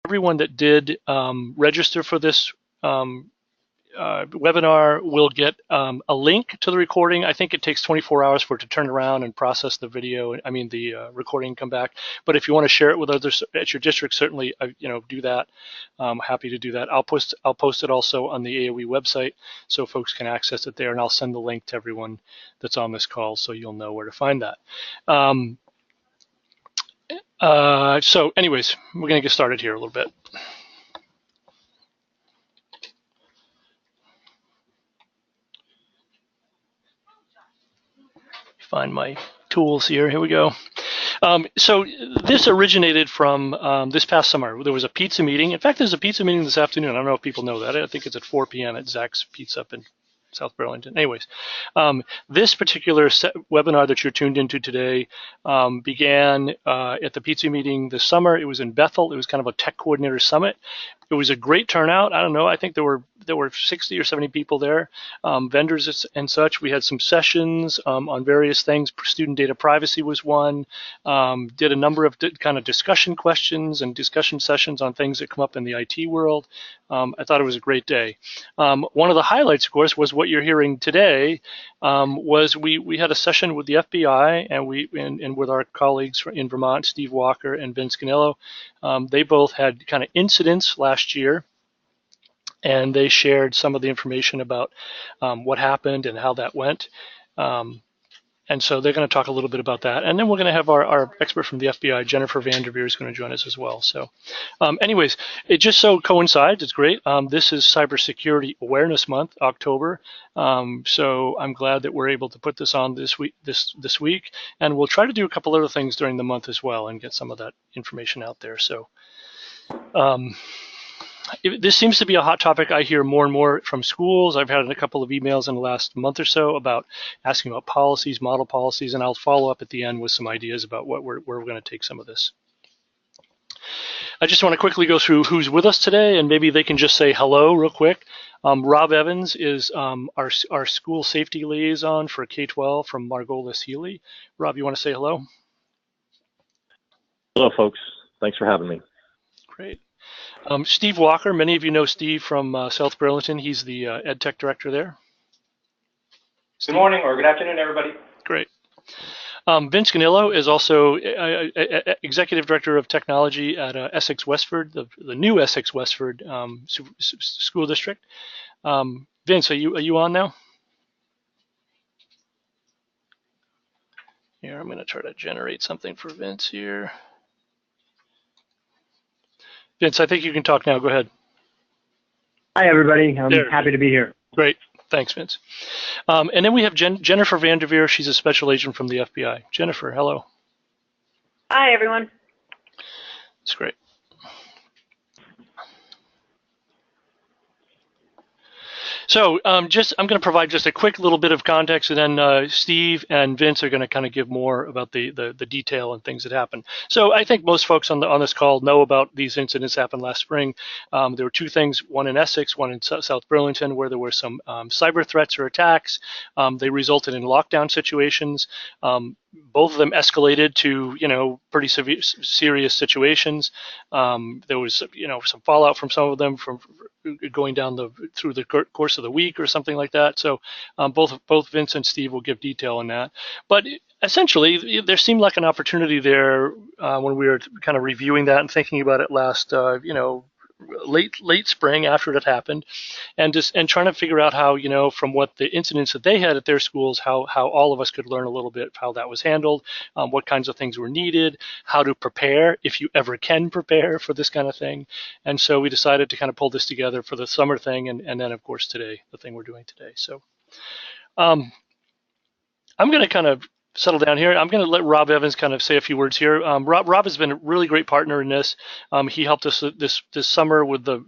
everyone that did register for this webinar will get a link to the recording. I think it takes 24 hours for it to turn around and process the video. I mean, the recording and come back. But if you want to share it with others at your district, certainly, do that. I'm happy to do that. I'll post it also on the AOE website so folks can access it there, and I'll send the link to everyone that's on this call so you'll know where to find that. So anyways, we're going to get started here a little bit. Find my tools here. Here we go. So this originated from this past summer. There was a pizza meeting. In fact, there's a pizza meeting this afternoon. I don't know if people know that. I think it's at 4 p.m. at Zach's Pizza up in South Burlington. Anyways, this particular webinar that you're tuned into today began at the pizza meeting this summer. It was in Bethel. It was kind of a tech coordinator summit. It was a great turnout. I don't know. I think there were 60 or 70 people there, vendors and such. We had some sessions on various things. Student data privacy was one. Did a number of kind of discussion questions and discussion sessions on things that come up in the IT world. I thought it was a great day. One of the highlights, of course, was what you're hearing today. Was we had a session with the FBI and with our colleagues in Vermont, Steve Walker and Vince Canelo. They both had kind of incidents last year, and they shared some of the information about what happened and how that went. And so they're going to talk a little bit about that. And then we're going to have our expert from the FBI, Jennifer Vanderveer, is going to join us as well. So anyways, it just so coincides. It's great. This is Cybersecurity Awareness Month, October. So I'm glad that we're able to put this on this week. And we'll try to do a couple other things during the month as well and get some of that information out there. So this seems to be a hot topic I hear more and more from schools. I've had a couple of emails in the last month or so about asking about policies, model policies, and I'll follow up at the end with some ideas about where we're going to take some of this. I just want to quickly go through who's with us today, and maybe they can just say hello real quick. Rob Evans is our school safety liaison for K-12 from Margolis Healy. Rob, you want to say hello? Hello, folks. Thanks for having me. Great. Steve Walker, many of you know Steve from South Burlington. He's the Ed Tech Director there. Good morning or good afternoon, everybody. Great. Vince Canelo is also Executive Director of Technology at Essex Westford, the new Essex Westford School District. Vince, are you on now? Here, I'm going to try to generate something for Vince here. Vince, I think you can talk now. Go ahead. Hi, everybody. I'm happy to be here. Great. Thanks, Vince. And then we have Jennifer Vanderveer. She's a special agent from the FBI. Jennifer, hello. Hi, everyone. That's great. So I'm going to provide just a quick little bit of context, and then Steve and Vince are going to kind of give more about the detail and things that happened. So I think most folks on this call know about these incidents that happened last spring. There were two things, one in Essex, one in South Burlington, where there were some cyber threats or attacks. They resulted in lockdown situations. Both of them escalated to, pretty serious situations. There was, some fallout from some of them from going down through the course of the week or something like that. So both Vince and Steve will give detail on that. But essentially, there seemed like an opportunity there when we were kind of reviewing that and thinking about it last, late spring after it had happened, and trying to figure out how, from what the incidents that they had at their schools, how all of us could learn a little bit how that was handled, what kinds of things were needed, how to prepare if you ever can prepare for this kind of thing. And so we decided to kind of pull this together for the summer thing, and then of course today, the thing we're doing today. So I'm going to kind of settle down here. I'm going to let Rob Evans kind of say a few words here. Rob has been a really great partner in this. He helped us this summer with the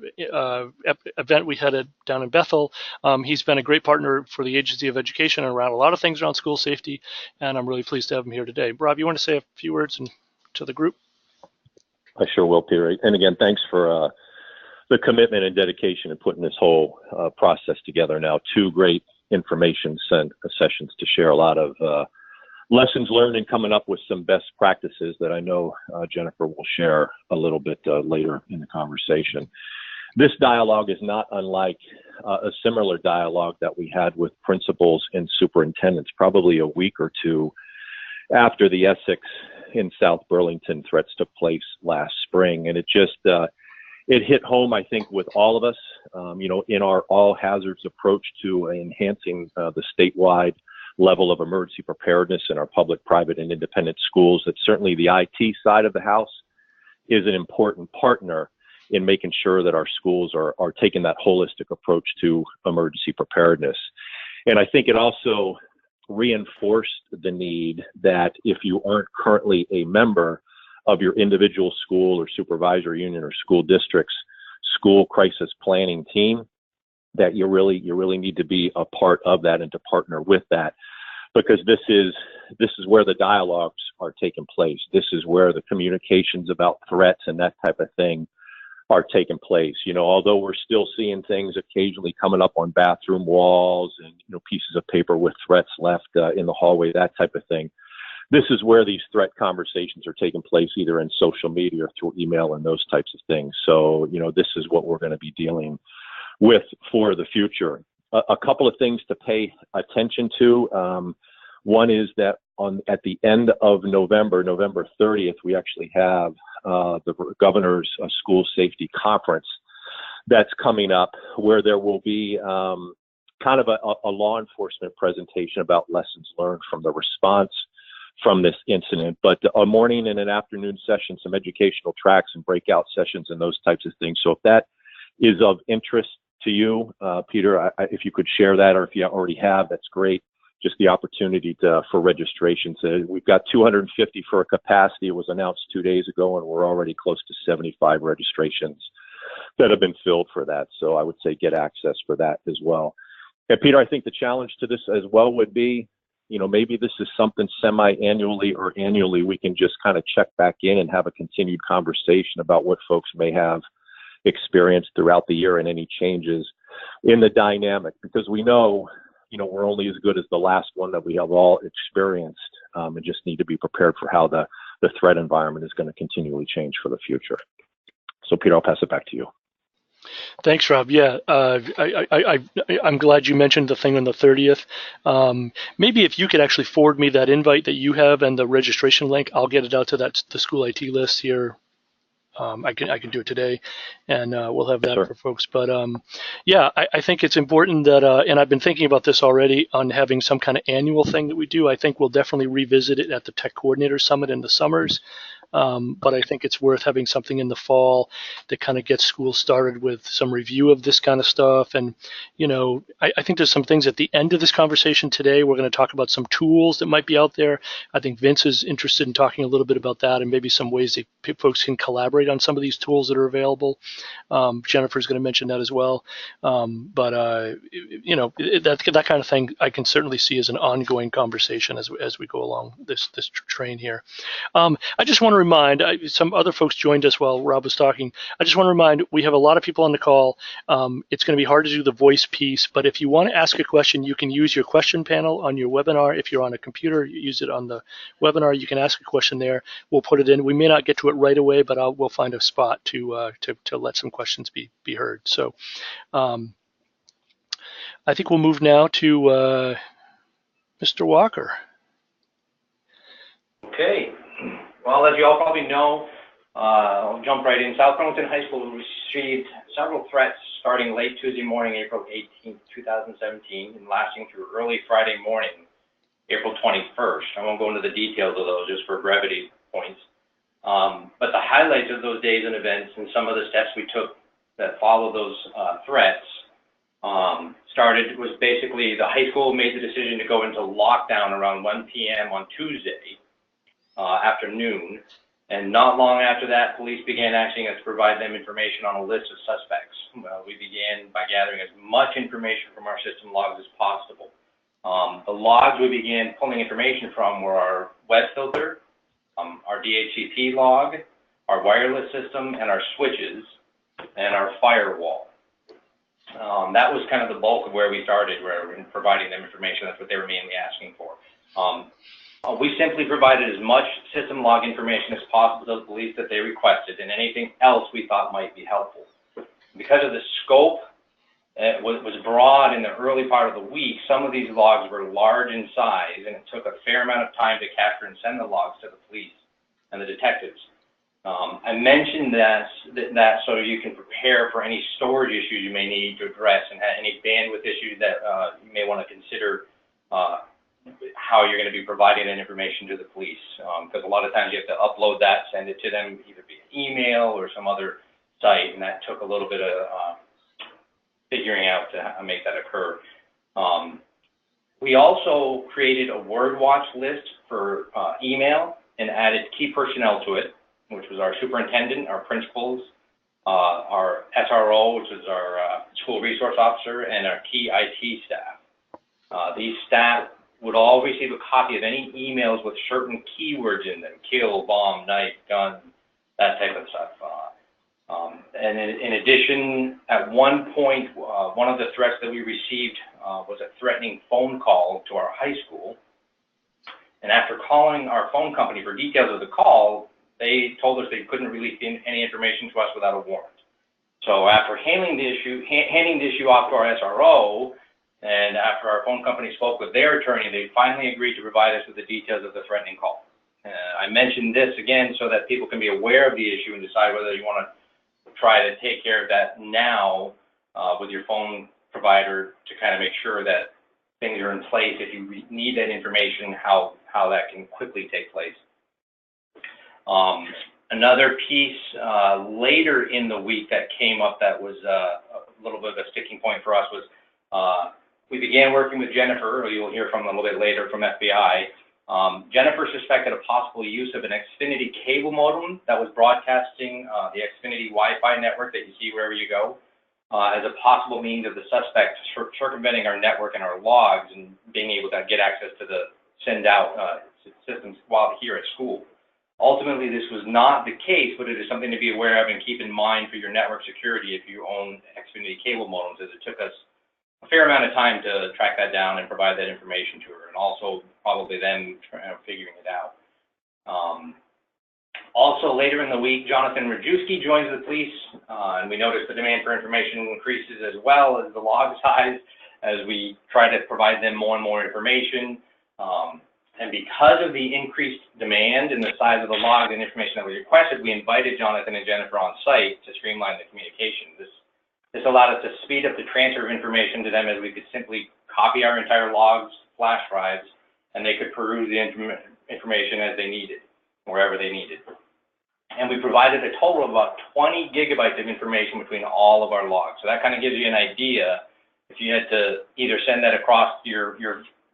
event we had down in Bethel. He's been a great partner for the Agency of Education around a lot of things around school safety, and I'm really pleased to have him here today. Rob, you want to say a few words to the group? I sure will, Peter. And again, thanks for the commitment and dedication in putting this whole process together. Now, two great information sessions to share a lot of lessons learned and coming up with some best practices that I know Jennifer will share a little bit later in the conversation. This dialogue is not unlike a similar dialogue that we had with principals and superintendents probably a week or two after the Essex in South Burlington threats took place last spring. And it just, it hit home, I think, with all of us, in our all hazards approach to enhancing the statewide level of emergency preparedness in our public, private, and independent schools, that certainly the IT side of the house is an important partner in making sure that our schools are taking that holistic approach to emergency preparedness. And I think it also reinforced the need that if you aren't currently a member of your individual school or supervisory union or school district's school crisis planning team, that you really need to be a part of that and to partner with that, because this is where the dialogues are taking place. This is where the communications about threats and that type of thing are taking place. Although we're still seeing things occasionally coming up on bathroom walls and pieces of paper with threats left in the hallway, that type of thing. This is where these threat conversations are taking place, either in social media or through email and those types of things. So, this is what we're going to be dealing with for the future. A couple of things to pay attention to. One is that at the end of November 30th, we actually have the governor's school safety conference that's coming up, where there will be kind of a law enforcement presentation about lessons learned from the response from this incident, but a morning and an afternoon session, some educational tracks and breakout sessions and those types of things. So if that is of interest to you, Peter, if you could share that, or if you already have, that's great. Just the opportunity for registration. So we've got 250 for a capacity. It was announced 2 days ago, and we're already close to 75 registrations that have been filled for that. So I would say get access for that as well. And Peter, I think the challenge to this as well would be, maybe this is something semi-annually or annually we can just kind of check back in and have a continued conversation about what folks may have experienced throughout the year and any changes in the dynamic, because we know, we're only as good as the last one that we have all experienced, and just need to be prepared for how the threat environment is going to continually change for the future. So Peter, I'll pass it back to you. Thanks, Rob. Yeah, I'm glad you mentioned the thing on the 30th. Maybe if you could actually forward me that invite that you have and the registration link, I'll get it out to the school IT list here. I can do it today, and we'll have that for folks. But yeah, I think it's important that, and I've been thinking about this already on having some kind of annual thing that we do. I think we'll definitely revisit it at the Tech Coordinator Summit in the summers. But I think it's worth having something in the fall that kind of gets schools started with some review of this kind of stuff. And, I think there's some things at the end of this conversation today. We're going to talk about some tools that might be out there. I think Vince is interested in talking a little bit about that and maybe some ways that folks can collaborate on some of these tools that are available. Jennifer's going to mention that as well. But that kind of thing I can certainly see as an ongoing conversation as we go along this train here. I just want to remind, some other folks joined us while Rob was talking. I just want to remind, we have a lot of people on the call. It's going to be hard to do the voice piece, but if you want to ask a question, you can use your question panel on your webinar. If you're on a computer, you use it on the webinar. You can ask a question there. We'll put it in. We may not get to it right away, but we'll find a spot to let some questions be heard. So I think we'll move now to Mr. Walker. Okay. Well, as you all probably know, I'll jump right in. South Burlington High School received several threats starting late Tuesday morning, April 18th, 2017, and lasting through early Friday morning, April 21st. I won't go into the details of those just for brevity points. But the highlights of those days and events and some of the steps we took that followed those threats was basically the high school made the decision to go into lockdown around 1 p.m. on Tuesday afternoon, and not long after that, police began asking us to provide them information on a list of suspects. We began by gathering as much information from our system logs as possible. The logs we began pulling information from were our web filter, our DHCP log, our wireless system, and our switches, and our firewall. That was kind of the bulk of where we started, where we're providing them information. That's what they were mainly asking for. We simply provided as much system log information as possible to the police that they requested, and anything else we thought might be helpful. Because of the scope was broad in the early part of the week, some of these logs were large in size, and it took a fair amount of time to capture and send the logs to the police and the detectives. I mentioned that so you can prepare for any storage issues you may need to address and any bandwidth issues that you may want to consider how you're going to be providing that information to the police. Because a lot of times you have to upload that, send it to them either via email or some other site, and that took a little bit of figuring out to make that occur. We also created a word watch list for email and added key personnel to it, which was our superintendent, our principals, our SRO, which is our school resource officer, and our key IT staff. These staff would all receive a copy of any emails with certain keywords in them: kill, bomb, knife, gun, that type of stuff. And in addition, at one point, one of the threats that we received was a threatening phone call to our high school. And after calling our phone company for details of the call, they told us they couldn't release any information to us without a warrant. So after handing the issue off to our SRO, and after our phone company spoke with their attorney, they finally agreed to provide us with the details of the threatening call. I mentioned this again so that people can be aware of the issue and decide whether you want to try to take care of that now with your phone provider to kind of make sure that things are in place if you need that information, how that can quickly take place. Another piece later in the week that came up that was a little bit of a sticking point for us was we began working with Jennifer, who you'll hear from a little bit later, from FBI. Jennifer suspected a possible use of an Xfinity cable modem that was broadcasting the Xfinity Wi-Fi network that you see wherever you go as a possible means of the suspect circumventing our network and our logs and being able to get access to the send out systems while here at school. Ultimately, this was not the case, but it is something to be aware of and keep in mind for your network security if you own Xfinity cable modems, as it took us a fair amount of time to track that down and provide that information to her, and also probably them figuring it out. Also later in the week, Jonathan Rajewski joins the police, and we noticed the demand for information increases as well as the log size as we try to provide them more and more information. And because of the increased demand and the size of the logs and information that was requested, we invited Jonathan and Jennifer on site to streamline the communication. This allowed us to speed up the transfer of information to them, as we could simply copy our entire logs, flash drives, and they could peruse the information as they needed, wherever they needed. And we provided a total of about 20 gigabytes of information between all of our logs. So that kind of gives you an idea if you had to either send that across your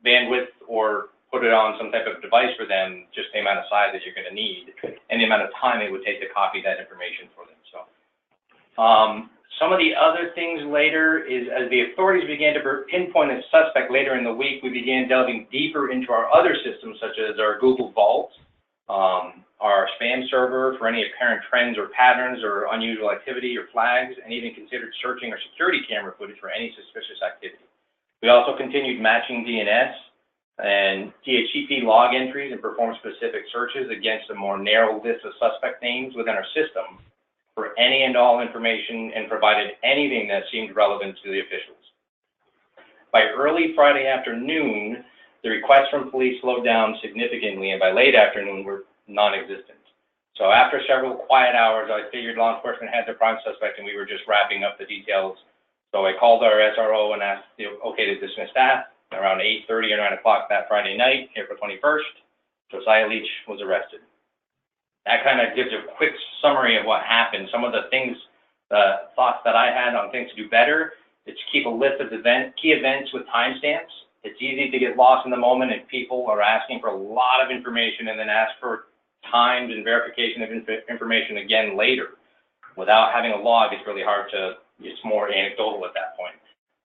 bandwidth or put it on some type of device for them, just the amount of size that you're going to need and the amount of time it would take to copy that information for them. So some of the other things later is, as the authorities began to pinpoint a suspect later in the week, we began delving deeper into our other systems, such as our Google Vault, our spam server for any apparent trends or patterns or unusual activity or flags, and even considered searching our security camera footage for any suspicious activity. We also continued matching DNS and DHCP log entries and performed specific searches against a more narrow list of suspect names within our system for any and all information, and provided anything that seemed relevant to the officials. By early Friday afternoon, the requests from police slowed down significantly, and by late afternoon were non-existent. So after several quiet hours, I figured law enforcement had their prime suspect and we were just wrapping up the details. So I called our SRO and asked, okay, to dismiss that. Around 8:30 or 9 o'clock that Friday night, April 21st, Josiah Leach was arrested. That kind of gives a quick summary of what happened. Some of the things, thoughts that I had on things to do better is to keep a list of key events with timestamps. It's easy to get lost in the moment if people are asking for a lot of information and then ask for times and verification of information again later. Without having a log, it's really hard to, it's more anecdotal at that point.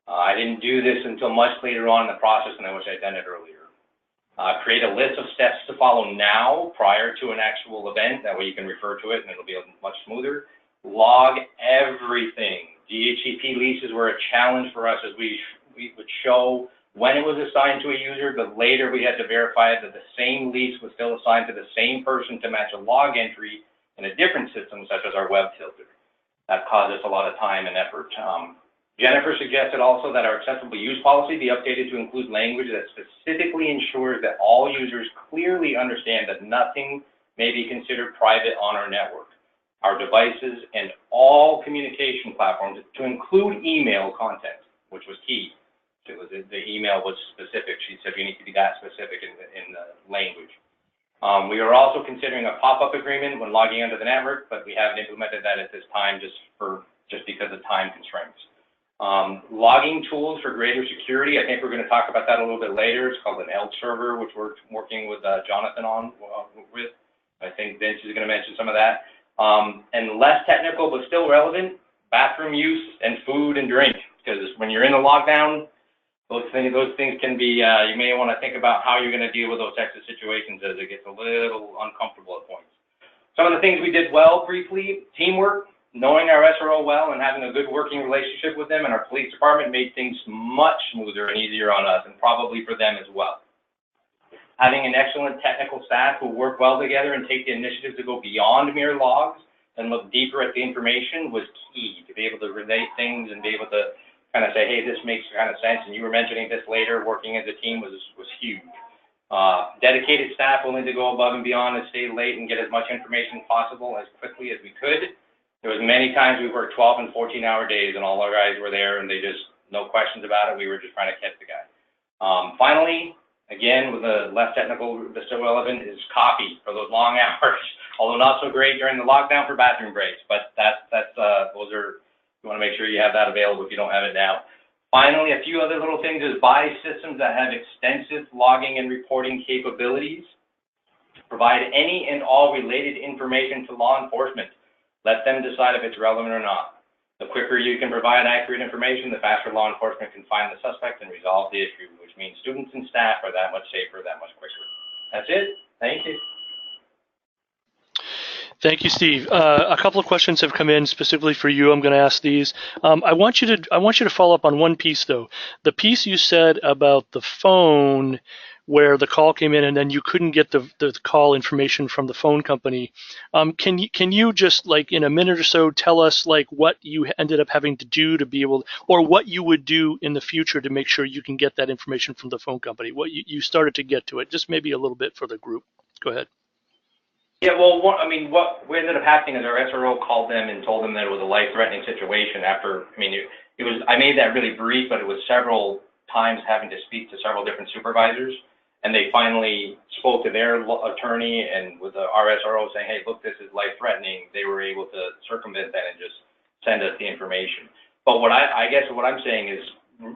I didn't do this until much later on in the process, and I wish I'd done it earlier. Create a list of steps to follow now prior to an actual event. That way you can refer to it and it'll be much smoother. Log everything. DHCP leases were a challenge for us, as we would show when it was assigned to a user, but later we had to verify that the same lease was still assigned to the same person to match a log entry in a different system, such as our web filter. That caused us a lot of time and effort. Jennifer suggested also that our accessible use policy be updated to include language that specifically ensures that all users clearly understand that nothing may be considered private on our network, our devices, and all communication platforms, to include email content, which was key. The email was specific. She said you need to be that specific in the language. We are also considering a pop-up agreement when logging onto the network, but we haven't implemented that at this time just because of time constraints. Logging tools for greater security. I think we're going to talk about that a little bit later. It's called an ELK server, which we're working with Jonathan on with. I think Vince is going to mention some of that. And less technical but still relevant, bathroom use and food and drink. Because when you're in a lockdown, those things can be, you may want to think about how you're going to deal with those types of situations as it gets a little uncomfortable at points. Some of the things we did well briefly: teamwork, knowing our SRO well and having a good working relationship with them, and our police department made things much smoother and easier on us, and probably for them as well. Having an excellent technical staff who work well together and take the initiative to go beyond mere logs and look deeper at the information was key, to be able to relate things and be able to kind of say, hey, this makes kind of sense, and you were mentioning this later, working as a team was huge. Dedicated staff willing to go above and beyond and stay late and get as much information possible as quickly as we could. There was many times we worked 12 and 14-hour days, and all our guys were there, and they just, no questions about it, we were just trying to catch the guy. Finally, again, with the less technical but still relevant, is coffee for those long hours, although not so great during the lockdown for bathroom breaks, but those are, you want to make sure you have that available if you don't have it now. Finally, a few other little things is buy systems that have extensive logging and reporting capabilities. Provide any and all related information to law enforcement. Let them decide if it's relevant or not. The quicker you can provide accurate information, the faster law enforcement can find the suspect and resolve the issue, which means students and staff are that much safer, that much quicker. That's it. Thank you. Thank you, Steve. A couple of questions have come in specifically for you. I'm going to ask these. I want you to follow up on one piece, though. The piece you said about the phone, where the call came in and then you couldn't get the call information from the phone company. Can you just, like, in a minute or so, tell us, like, what you ended up having to do to be able, or what you would do in the future to make sure you can get that information from the phone company? What you started to get to it, just maybe a little bit for the group. Go ahead. Yeah, well, what ended up happening is our SRO called them and told them that it was a life-threatening situation after, I made that really brief, but it was several times having to speak to several different supervisors, and they finally spoke to their attorney, and with our SRO saying, hey, look, this is life-threatening, they were able to circumvent that and just send us the information. But I guess what I'm saying is,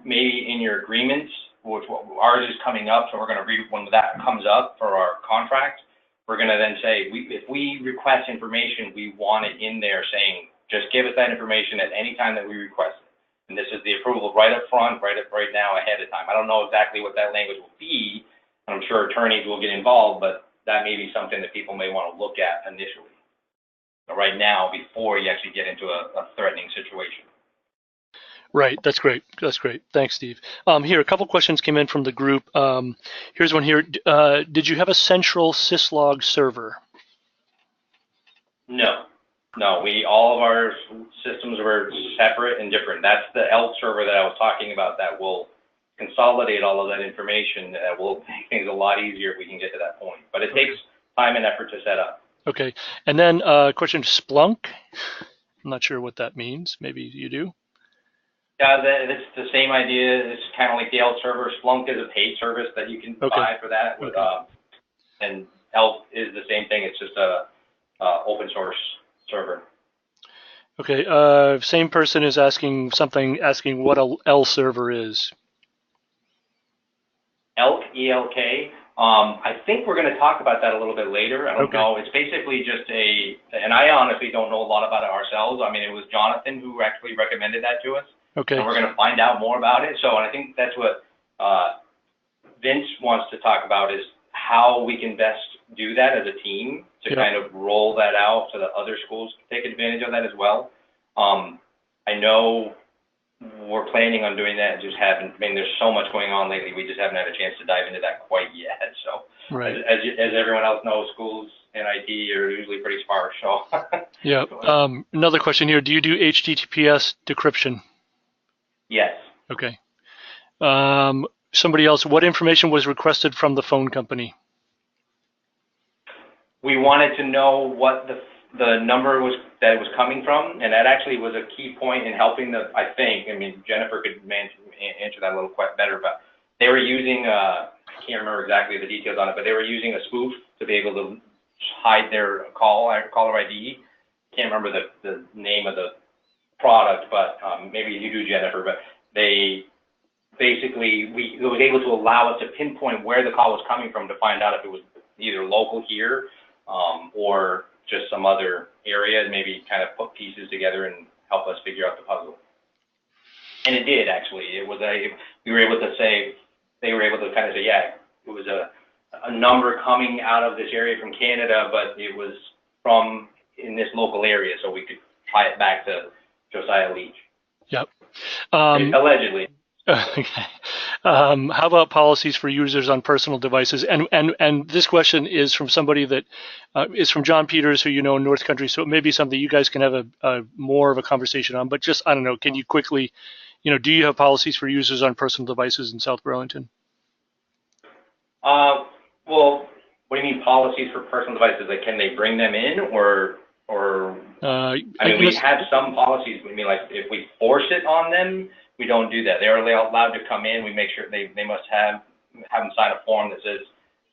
maybe in your agreements, which ours is coming up, so we're going to read when that comes up for our contract. We're going to then say, if we request information, we want it in there saying, just give us that information at any time that we request it. And this is the approval right up front, right now, ahead of time. I don't know exactly what that language will be, and I'm sure attorneys will get involved, but that may be something that people may want to look at initially. But right now, before you actually get into a threatening situation. Right, that's great. That's great. Thanks, Steve. Here, a couple questions came in from the group. Here's one here. Did you have a central syslog server? No, all of our systems were separate and different. That's the ELK server that I was talking about that will consolidate all of that information. That will make things a lot easier if we can get to that point. But it takes time and effort to set up. Okay, and then question, Splunk. I'm not sure what that means. Maybe you do. Yeah, it's the same idea. It's kind of like the ELK server. Splunk is a paid service that you can buy for that. With, and ELK is the same thing. It's just a open source server. Okay. Same person is asking what a ELK server is. ELK, E-L-K. I think we're going to talk about that a little bit later. I don't know. It's basically just and I honestly don't know a lot about it ourselves. It was Jonathan who actually recommended that to us. Okay. And we're going to find out more about it. So I think that's what Vince wants to talk about, is how we can best do that as a team to kind of roll that out so that other schools can take advantage of that as well. I know we're planning on doing that and just haven't, I mean, there's so much going on lately, we just haven't had a chance to dive into that quite yet. So Right. as everyone else knows, schools and IT are usually pretty sparse. So Yeah. Another question here. Do you do HTTPS decryption? yes. Okay. Somebody else, what information was requested from the phone company? We wanted to know what the number was that it was coming from, and that actually was a key point in helping I think, I mean, Jennifer could answer that a little quite better, but they were using, I can't remember exactly the details on it, but they were using a spoof to be able to hide their caller ID. Can't remember the name of the product, but maybe you do, Jennifer, but they basically, it was able to allow us to pinpoint where the call was coming from to find out if it was either local here or just some other area, and maybe kind of put pieces together and help us figure out the puzzle. And it did, actually. It was we were able to say, they were able to kind of say, yeah, it was a number coming out of this area from Canada, but it was from in this local area, so we could tie it back to Josiah Leach. Yep. Allegedly. Okay. How about policies for users on personal devices? And this question is from somebody that is from John Peters, who you know in North Country, so it may be something you guys can have a more of a conversation on. But just, I don't know, can you quickly, do you have policies for users on personal devices in South Burlington? Well, what do you mean policies for personal devices? Like, can they bring them in, or I mean, we have some policies. I mean, like, if we force it on them, we don't do that. They're allowed to come in. We make sure they must have them sign a form that says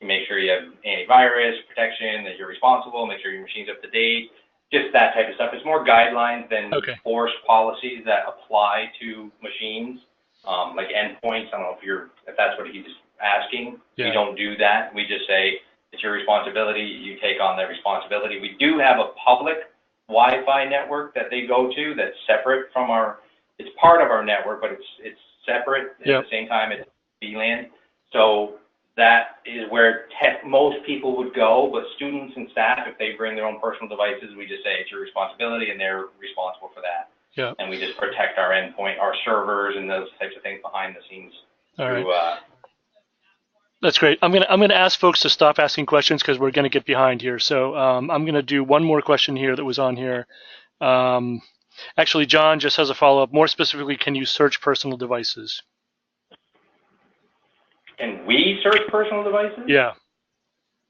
you make sure you have antivirus protection, that you're responsible, make sure your machine's up to date, just that type of stuff. It's more guidelines than forced policies that apply to machines, like endpoints. I don't know if that's what he's asking. Yeah. We don't do that. We just say it's your responsibility. You take on that responsibility. We do have a public Wi-Fi network that they go to that's separate from it's part of our network, but it's separate. At the same time, it's VLAN. So that is where most people would go, but students and staff, if they bring their own personal devices, we just say it's your responsibility, and they're responsible for that. Yeah. And we just protect our endpoint, our servers, and those types of things behind the scenes. All right. That's great. I'm gonna ask folks to stop asking questions because we're gonna get behind here. So I'm gonna do one more question here that was on here. Actually, John just has a follow-up. More specifically, can you search personal devices? Can we search personal devices? Yeah.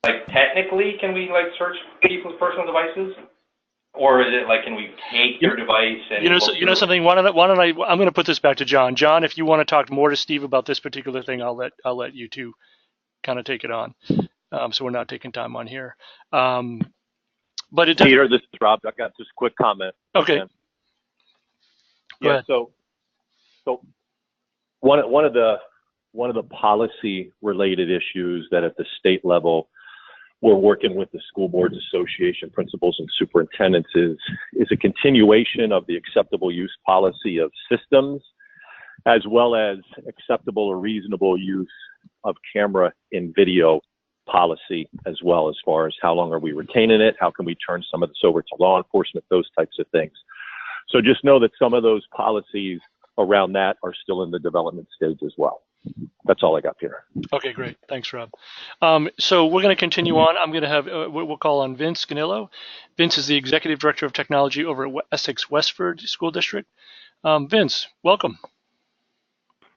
Like, technically, can we, like, search people's personal devices? Or is it, like, can we take your device and... You know something? Why don't I... I'm going to put this back to John. John, if you want to talk more to Steve about this particular thing, I'll let you two kind of take it on. So we're not taking time on here. But it Peter, this is Rob. I got just a quick comment. Okay. Yeah. So one of the policy related issues that at the state level we're working with the School Boards Association principals and superintendents is a continuation of the acceptable use policy of systems, as well as acceptable or reasonable use of camera and video policy as well, as far as how long are we retaining it, how can we turn some of this over to law enforcement, those types of things. So just know that some of those policies around that are still in the development stage as well. That's all I got, Peter. Okay, great. Thanks, Rob. So we're going to continue on. I'm going to have, we'll call on Vince Canelo. Vince is the Executive Director of Technology over at Essex Westford School District. Vince, welcome.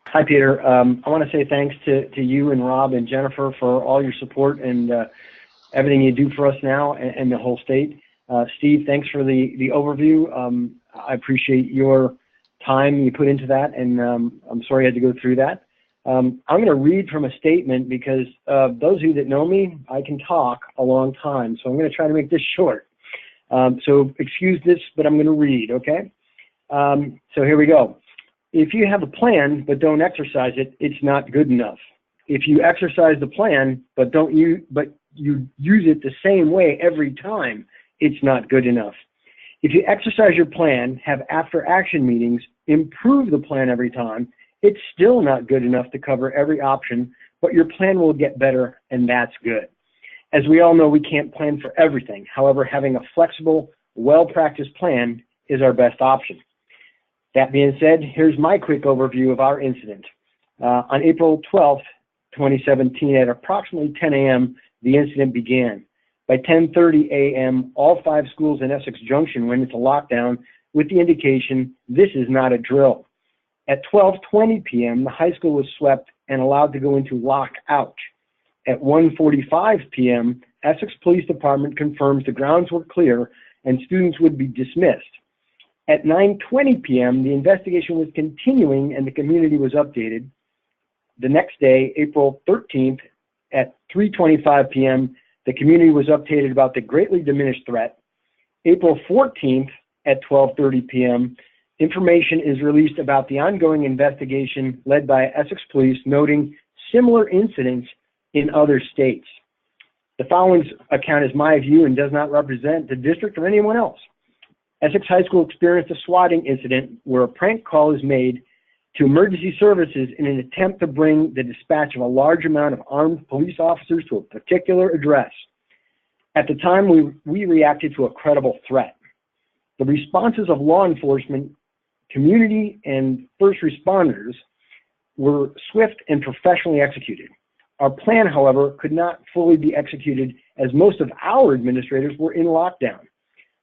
Hi, Peter. I want to say thanks to you and Rob and Jennifer for all your support and everything you do for us now and the whole state. Steve, thanks for the overview. I appreciate your time you put into that, and I'm sorry I had to go through that. I'm going to read from a statement because those of you that know me, I can talk a long time, so I'm going to try to make this short. So excuse this, but I'm going to read, okay? So here we go. If you have a plan but don't exercise it, it's not good enough. If you exercise the plan but you use it the same way every time, it's not good enough. If you exercise your plan, have after-action meetings, improve the plan every time, it's still not good enough to cover every option, but your plan will get better, and that's good. As we all know, we can't plan for everything. However, having a flexible, well-practiced plan is our best option. That being said, here's my quick overview of our incident. On April 12th, 2017, at approximately 10 a.m., the incident began. By 10:30 a.m., all 5 schools in Essex Junction went into lockdown with the indication this is not a drill. At 12:20 p.m., the high school was swept and allowed to go into lockout. At 1:45 p.m., Essex Police Department confirms the grounds were clear and students would be dismissed. At 9:20 p.m., the investigation was continuing and the community was updated. The next day, April 13th, at 3:25 p.m., the community was updated about the greatly diminished threat. April 14th, at 12:30 p.m., information is released about the ongoing investigation led by Essex Police, noting similar incidents in other states. The following account is my view and does not represent the district or anyone else. Essex High School experienced a swatting incident where a prank call is made to emergency services in an attempt to bring the dispatch of a large amount of armed police officers to a particular address. At the time, we reacted to a credible threat. The responses of law enforcement, community, and first responders were swift and professionally executed. Our plan, however, could not fully be executed as most of our administrators were in lockdown.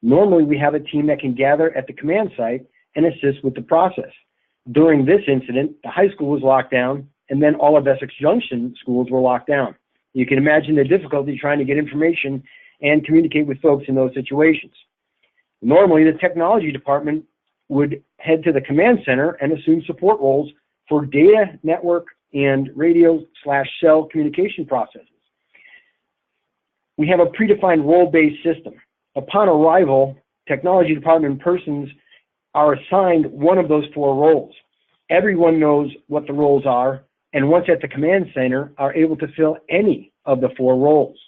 Normally, we have a team that can gather at the command site and assist with the process. During this incident, the high school was locked down, and then all of Essex Junction schools were locked down. You can imagine the difficulty trying to get information and communicate with folks in those situations. Normally, the technology department would head to the command center and assume support roles for data, network, and radio/cell communication processes. We have a predefined role-based system. Upon arrival, technology department persons are assigned one of those 4 roles. Everyone knows what the roles are, and once at the command center, are able to fill any of the 4 roles.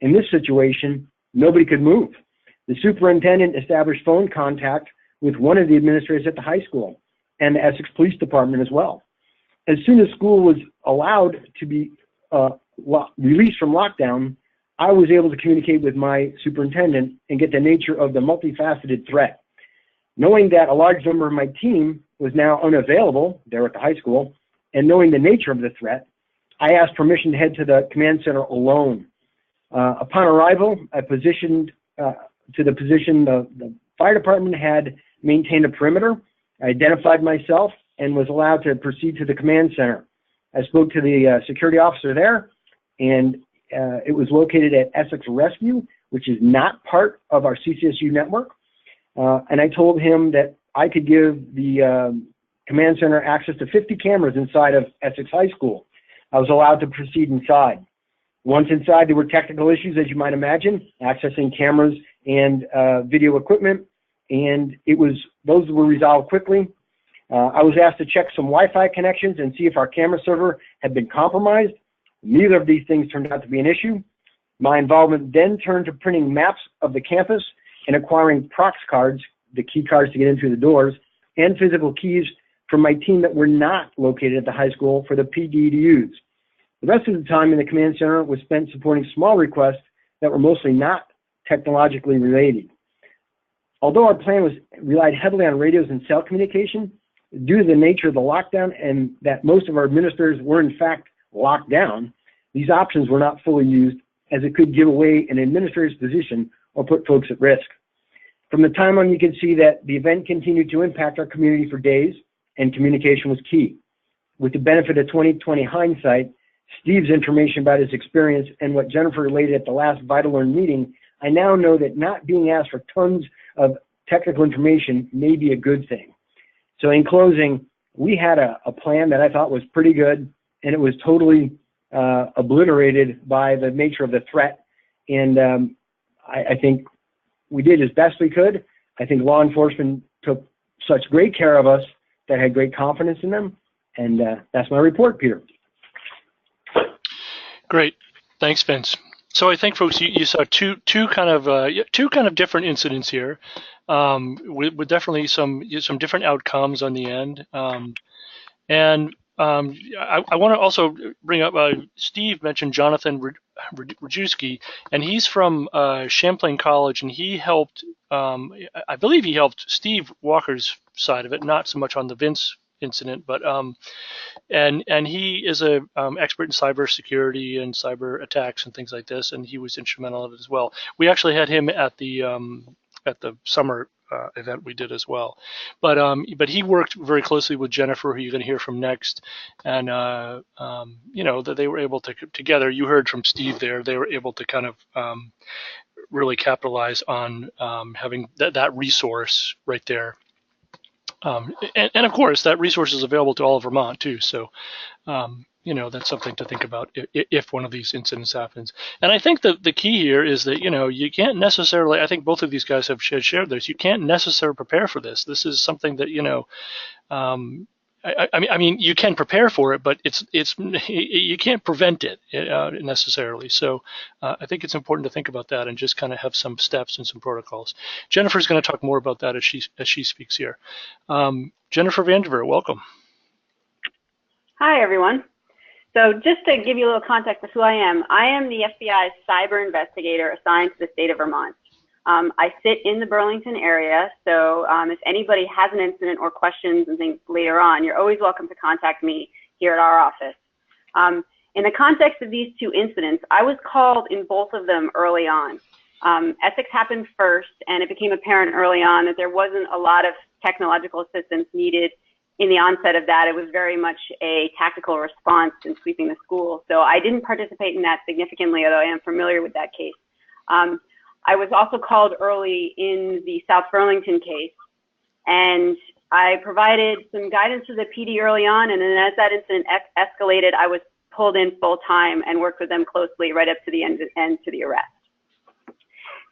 In this situation, nobody could move. The superintendent established phone contact with one of the administrators at the high school and the Essex Police Department as well. As soon as school was allowed to be released from lockdown, I was able to communicate with my superintendent and get the nature of the multifaceted threat. Knowing that a large number of my team was now unavailable there at the high school, and knowing the nature of the threat, I asked permission to head to the command center alone. Upon arrival, I positioned to the position the fire department had maintained a perimeter. I identified myself and was allowed to proceed to the command center. I spoke to the security officer there, and it was located at Essex Rescue, which is not part of our CCSU network. And I told him that I could give the command center access to 50 cameras inside of Essex High School. I was allowed to proceed inside. Once inside, there were technical issues, as you might imagine, accessing cameras and video equipment, and those were resolved quickly. I was asked to check some Wi-Fi connections and see if our camera server had been compromised. Neither of these things turned out to be an issue. My involvement then turned to printing maps of the campus and acquiring prox cards, the key cards to get in through the doors, and physical keys from my team that were not located at the high school for the PD to use. The rest of the time in the command center was spent supporting small requests that were mostly not technologically related. Although our plan relied heavily on radios and cell communication, due to the nature of the lockdown and that most of our administrators were in fact locked down, these options were not fully used, as it could give away an administrator's position or put folks at risk. From the time on, you can see that the event continued to impact our community for days, and communication was key. With the benefit of 2020 hindsight, Steve's information about his experience and what Jennifer related at the last Vital Learn meeting, I now know that not being asked for tons of technical information may be a good thing. So in closing, we had a plan that I thought was pretty good, and it was totally obliterated by the nature of the threat. And I think we did as best we could. I think law enforcement took such great care of us that I had great confidence in them. And that's my report, Peter. Great. Thanks, Vince. So I think, folks, you saw two kind of different incidents here, with definitely some different outcomes on the end. And I want to also bring up, Steve mentioned Jonathan Rajewski, and he's from Champlain College, and he helped, I believe he helped Steve Walker's side of it, not so much on the Vince incident, but and he is a expert in cybersecurity and cyber attacks and things like this, and he was instrumental in it as well. We actually had him at the summer event we did as well, but he worked very closely with Jennifer, who you're going to hear from next, and that they were able to together. You heard from Steve there; they were able to kind of really capitalize on having that resource right there. And of course, that resource is available to all of Vermont too. So, that's something to think about if one of these incidents happens. And I think that the key here is that, you can't necessarily, I think both of these guys have shared this, you can't necessarily prepare for this. This is something that, I mean, you can prepare for it, but you can't prevent it necessarily. So I think it's important to think about that and just kind of have some steps and some protocols. Jennifer's going to talk more about that as she speaks here. Jennifer Vanderveer, welcome. Hi, everyone. So just to give you a little context of who I am the FBI's cyber investigator assigned to the state of Vermont. I sit in the Burlington area, so if anybody has an incident or questions and things later on, you're always welcome to contact me here at our office. In the context of these two incidents, I was called in both of them early on. Essex happened first, and it became apparent early on that there wasn't a lot of technological assistance needed in the onset of that. It was very much a tactical response in sweeping the school. So I didn't participate in that significantly, although I am familiar with that case. I was also called early in the South Burlington case, and I provided some guidance to the PD early on, and then as that incident escalated, I was pulled in full time and worked with them closely right up to the end to the arrest.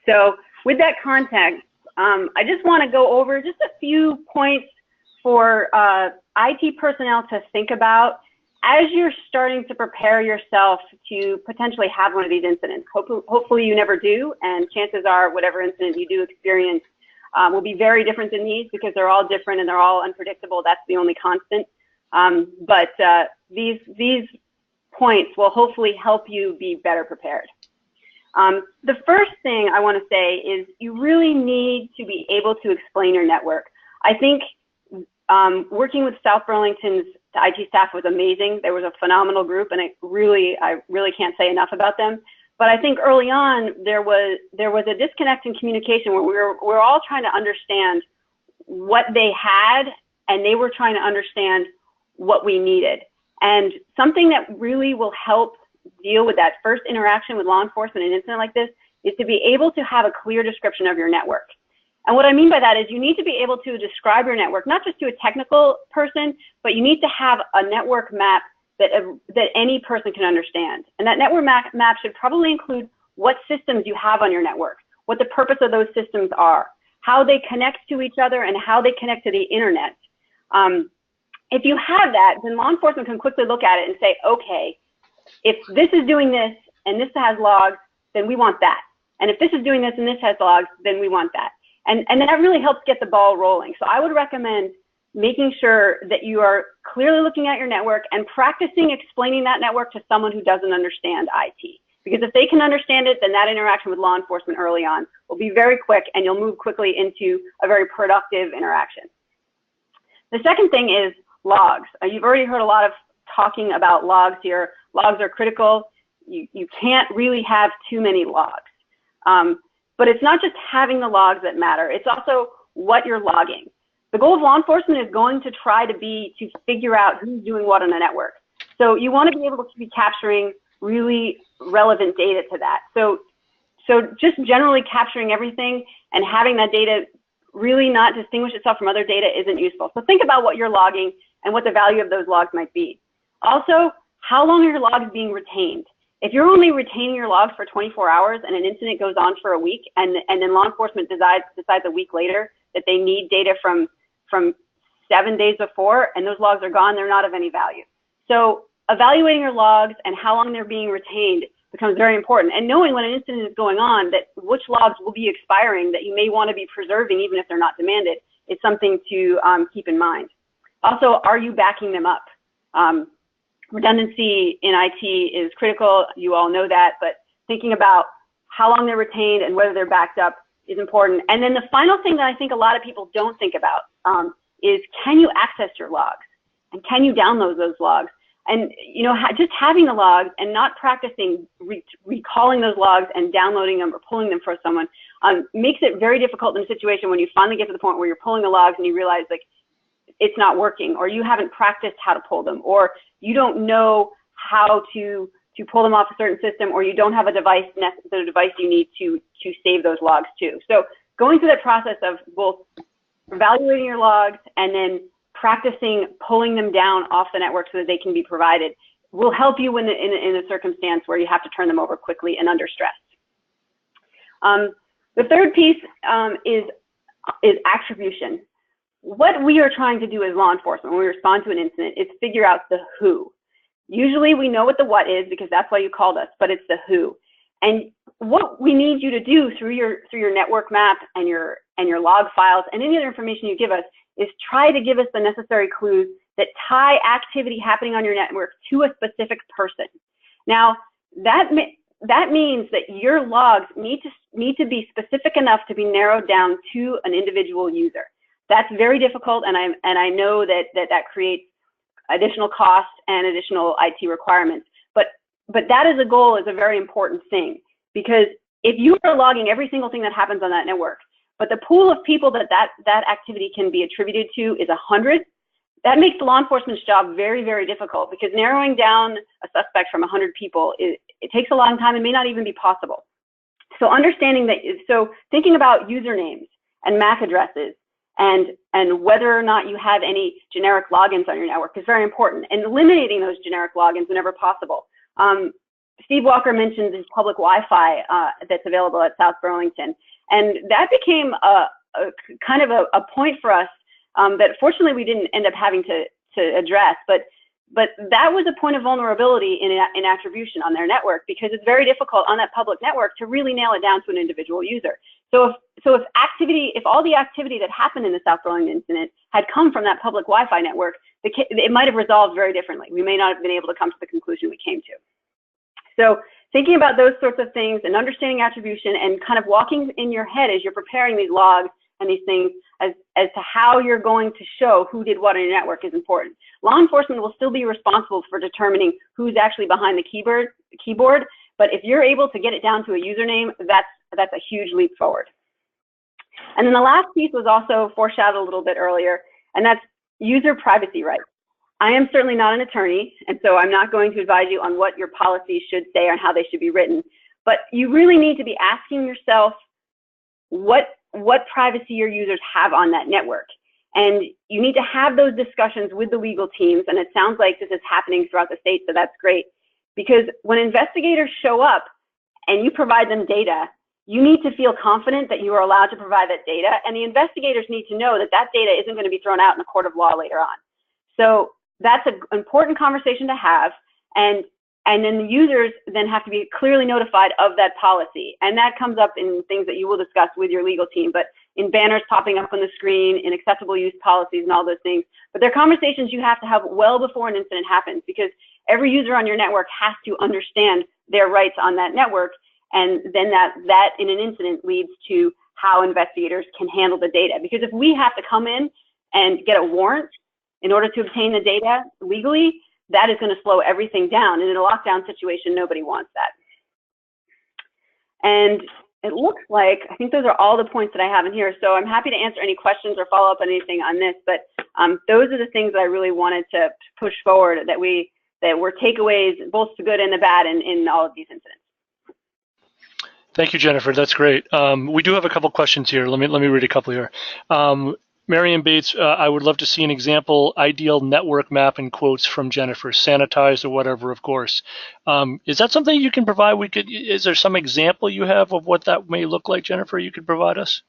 So with that context, I just want to go over just a few points for IT personnel to think about as you're starting to prepare yourself to potentially have one of these incidents. Hopefully you never do, and chances are whatever incident you do experience will be very different than these because they're all different and they're all unpredictable. That's the only constant. But these points will hopefully help you be better prepared. The first thing I want to say is you really need to be able to explain your network. I think working with South Burlington's IT staff was amazing. There was a phenomenal group, and I really can't say enough about them. But I think early on there was a disconnect in communication where we were all trying to understand what they had, and they were trying to understand what we needed. And something that really will help deal with that first interaction with law enforcement in an incident like this is to be able to have a clear description of your network. And what I mean by that is you need to be able to describe your network, not just to a technical person, but you need to have a network map that any person can understand. And that network map should probably include what systems you have on your network, what the purpose of those systems are, how they connect to each other, and how they connect to the internet. If you have that, then law enforcement can quickly look at it and say, okay, if this is doing this and this has logs, then we want that. And if this is doing this and this has logs, then we want that. And that really helps get the ball rolling. So I would recommend making sure that you are clearly looking at your network and practicing explaining that network to someone who doesn't understand IT. Because if they can understand it, then that interaction with law enforcement early on will be very quick, and you'll move quickly into a very productive interaction. The second thing is logs. You've already heard a lot of talking about logs here. Logs are critical. You can't really have too many logs. But it's not just having the logs that matter. It's also what you're logging. The goal of law enforcement is going to try to figure out who's doing what on a network. So you want to be able to be capturing really relevant data to that. So just generally capturing everything and having that data really not distinguish itself from other data isn't useful. So think about what you're logging and what the value of those logs might be. Also, how long are your logs being retained? If you're only retaining your logs for 24 hours and an incident goes on for a week, and then law enforcement decides a week later that they need data from 7 days before, and those logs are gone, they're not of any value. So evaluating your logs and how long they're being retained becomes very important. And knowing when an incident is going on, that which logs will be expiring that you may want to be preserving even if they're not demanded, is something to keep in mind. Also, are you backing them up? Redundancy in IT is critical. You all know that, but thinking about how long they're retained and whether they're backed up is important. And then the final thing that I think a lot of people don't think about is, can you access your logs? And can you download those logs? And, you know, just having the logs and not practicing recalling those logs and downloading them or pulling them for someone makes it very difficult in a situation when you finally get to the point where you're pulling the logs and you realize, like, it's not working, or you haven't practiced how to pull them, or you don't know how to pull them off a certain system, or you don't have a device, the device you need to save those logs to. So going through that process of both evaluating your logs and then practicing pulling them down off the network so that they can be provided will help you in a circumstance where you have to turn them over quickly and under stress. The third piece is attribution. What we are trying to do as law enforcement when we respond to an incident is figure out the who. Usually we know what the what is because that's why you called us, but it's the who. And what we need you to do through your network map and your log files and any other information you give us is try to give us the necessary clues that tie activity happening on your network to a specific person. Now, that means that your logs need to be specific enough to be narrowed down to an individual user. That's very difficult, and I know that creates additional costs and additional IT requirements. But that as a goal is a very important thing, because if you are logging every single thing that happens on that network, but the pool of people that activity can be attributed to is 100, that makes the law enforcement's job very, very difficult, because narrowing down a suspect from 100 people, it takes a long time and may not even be possible. So understanding that, so thinking about usernames and MAC addresses and whether or not you have any generic logins on your network is very important, and eliminating those generic logins whenever possible. Steve Walker mentioned this public Wi-Fi that's available at South Burlington, and that became a kind of a point for us that fortunately we didn't end up having to address, but that was a point of vulnerability in attribution on their network, because it's very difficult on that public network to really nail it down to an individual user. So if all the activity that happened in the South Burlington incident had come from that public Wi-Fi network, it might have resolved very differently. We may not have been able to come to the conclusion we came to. So thinking about those sorts of things and understanding attribution and kind of walking in your head as you're preparing these logs and these things as to how you're going to show who did what on your network is important. Law enforcement will still be responsible for determining who's actually behind the keyboard, but if you're able to get it down to a username, that's a huge leap forward. And then the last piece was also foreshadowed a little bit earlier, and that's user privacy rights. I am certainly not an attorney, and so I'm not going to advise you on what your policies should say or how they should be written, but you really need to be asking yourself what privacy your users have on that network. And you need to have those discussions with the legal teams, and it sounds like this is happening throughout the state, so that's great. Because when investigators show up and you provide them data, you need to feel confident that you are allowed to provide that data, and the investigators need to know that that data isn't going to be thrown out in a court of law later on. So that's an important conversation to have, and then the users then have to be clearly notified of that policy. And that comes up in things that you will discuss with your legal team, but in banners popping up on the screen, in acceptable use policies and all those things. But they're conversations you have to have well before an incident happens, because every user on your network has to understand their rights on that network. And then that in an incident leads to how investigators can handle the data. Because if we have to come in and get a warrant in order to obtain the data legally, that is going to slow everything down. And in a lockdown situation, nobody wants that. And it looks like, I think those are all the points that I have in here. So I'm happy to answer any questions or follow up on anything on this. But those are the things that I really wanted to push forward, that were takeaways, both the good and the bad, in all of these incidents. Thank you, Jennifer. That's great. We do have a couple questions here. Let me read a couple here. Marion Bates, I would love to see an example ideal network map in quotes from Jennifer, sanitized or whatever, of course. Is that something you can provide? Is there some example you have of what that may look like, Jennifer, you could provide us?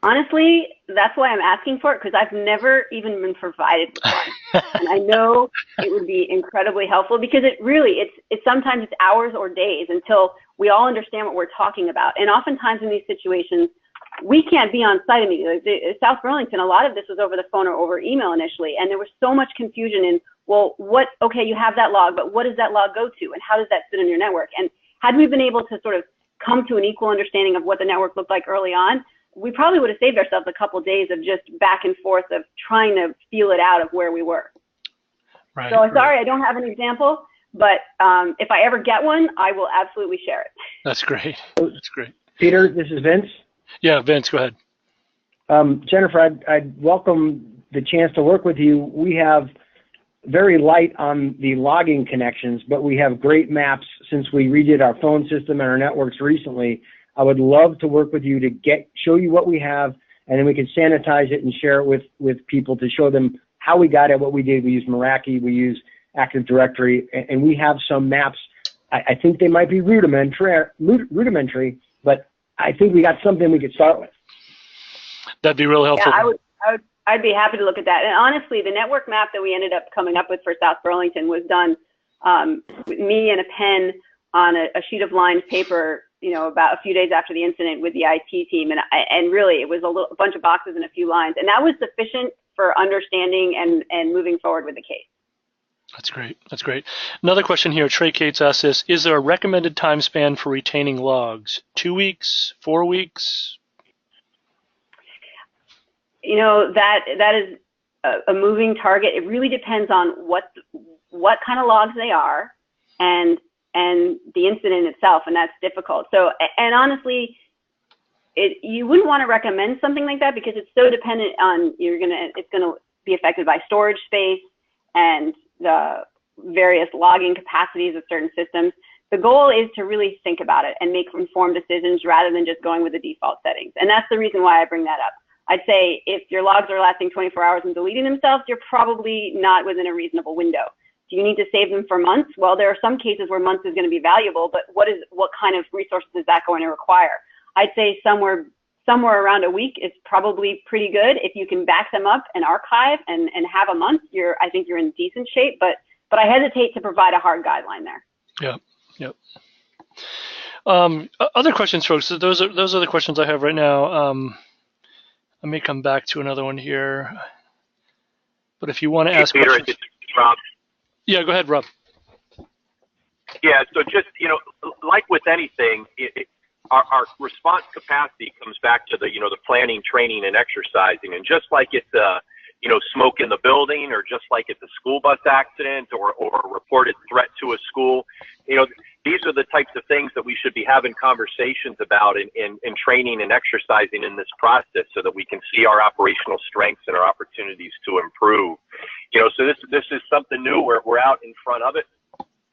Honestly, that's why I'm asking for it, because I've never even been provided with one. And I know it would be incredibly helpful, because it's sometimes it's hours or days until we all understand what we're talking about. And oftentimes in these situations, we can't be on site immediately. South Burlington, a lot of this was over the phone or over email initially, and there was so much confusion in well, okay, you have that log, but what does that log go to, and how does that sit on your network? And had we been able to sort of come to an equal understanding of what the network looked like early on, we probably would have saved ourselves a couple of days of just back and forth of trying to feel it out of where we were. Right. So sorry, I don't have an example, but if I ever get one, I will absolutely share it. That's great. That's great. Peter, this is Vince. Yeah, Vince, go ahead. Jennifer, I'd welcome the chance to work with you. We have very light on the logging connections, but we have great maps since we redid our phone system and our networks recently. I would love to work with you to show you what we have, and then we can sanitize it and share it with people to show them how we got it, what we did. We use Meraki, we use Active Directory, and we have some maps. I think they might be rudimentary, but I think we got something we could start with. That'd be real helpful. Yeah, I'd be happy to look at that. And honestly, the network map that we ended up coming up with for South Burlington was done with me and a pen on a sheet of lined paper, about a few days after the incident with the IT team. And really, it was a bunch of boxes and a few lines. And that was sufficient for understanding and moving forward with the case. That's great. That's great. Another question here. Trey Cates asks this: is there a recommended time span for retaining logs? 2 weeks? 4 weeks? That is a moving target. It really depends on what kind of logs they are and the incident itself, and that's difficult. So, and honestly, you wouldn't want to recommend something like that because it's so dependent on it's gonna be affected by storage space and the various logging capacities of certain systems. The goal is to really think about it and make informed decisions rather than just going with the default settings. And that's the reason why I bring that up. I'd say if your logs are lasting 24 hours and deleting themselves, you're probably not within a reasonable window. Do you need to save them for months? Well, there are some cases where months is going to be valuable, but what kind of resources is that going to require? I'd say somewhere around a week is probably pretty good. If you can back them up and archive and have a month, I think you're in decent shape, but I hesitate to provide a hard guideline there. Yep. Other questions, folks. Those are the questions I have right now. I may come back to another one here, but if you want to ask Peter, questions. it's Rob. Yeah, go ahead, Rob. Yeah, so just, like with anything, our response capacity comes back to the planning, training, and exercising. And just like it's smoke in the building, or just like it's a school bus accident or a reported threat to a school, these are the types of things that we should be having conversations about in training and exercising in this process so that we can see our operational strengths and our opportunities to improve. So this is something new. We're out in front of it.